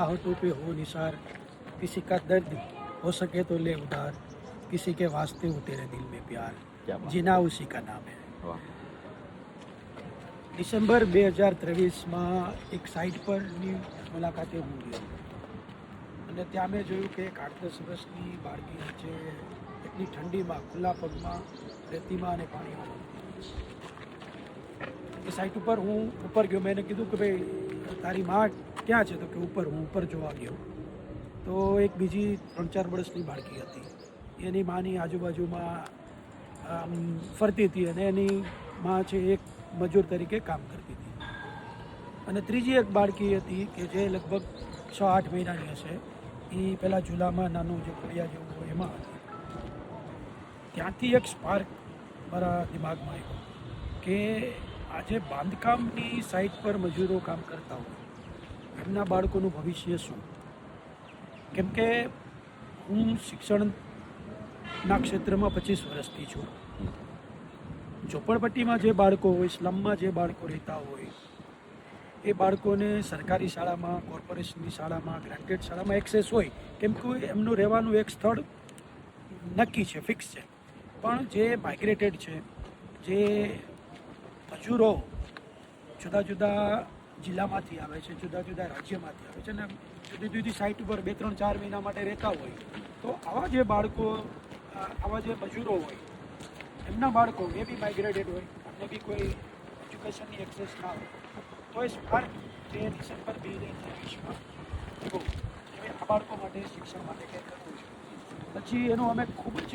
होठों पे हो निसार, किसी का दर्द हो सके तो ले उधार, किसी के वास्ते हो तेरे दिल में प्यार, क्या बात जीना उसी का नाम है। વાહ ડિસેમ્બર 2023માં એક સાઇટ પરની મુલાકાતે હું ગયો અને ત્યાં મેં જોયું કે એક 8-10 વર્ષની બાળકી નીચે એટલી ઠંડીમાં ખુલ્લા પગમાં રેતીમાં અને પાણીમાં એ સાઇટ ઉપર હું ઉપર ગયો. મેં એને કીધું કે ભાઈ તારી માં ક્યાં છે? તો કે ઉપર. હું ઉપર જોવા ગયો તો એક બીજી 3-4 વર્ષની બાળકી હતી. એની માની આજુબાજુમાં ફરતી હતી અને એની માં છે એક મજૂર તરીકે કામ કરતી હતી. અને ત્રીજી એક બાળકી હતી કે જે લગભગ 6-8 મહિનાની હશે. એ પહેલાં ઝૂલામાં નાનું જે ફળિયા જેવું હોય એમાં હતી. ત્યાંથી એક સ્પાર્ક મારા દિમાગમાં આવ્યો કે આજે બાંધકામની સાઇટ પર મજૂરો કામ કરતા હોય એમના બાળકોનું ભવિષ્ય શું? કેમ કે હું શિક્ષણના ક્ષેત્રમાં 25 વર્ષથી છું. ઝોપડપટ્ટીમાં જે બાળકો હોય, સ્લમમાં જે બાળકો રહેતા હોય એ બાળકોને સરકારી શાળામાં, કોર્પોરેશનની શાળામાં, ગ્રાન્ટેડ શાળામાં એક્સેસ હોય કેમ કે એમનું રહેવાનું એક સ્થળ નક્કી છે, ફિક્સ છે. પણ જે માઇગ્રેટેડ છે, જે મજૂરો જુદા જુદા જિલ્લામાંથી આવે છે, જુદા જુદા રાજ્યમાંથી આવે છે ને જુદી જુદી સાઇટ ઉપર 2-3-4 મહિના માટે રહેતા હોય, તો આવા જે બાળકો, આવા જે મજૂરો હોય એમના બાળકો એ બી માઇગ્રેટેડ હોય, એમને બી કોઈ એજ્યુકેશનની એક્સેસ ના હોય, તો એ સ્પાર્ક જે ડિસેમ્બર 2023માં આ બાળકો માટે શિક્ષણ માટે કંઈ કરવું છે. પછી એનો અમે ખૂબ જ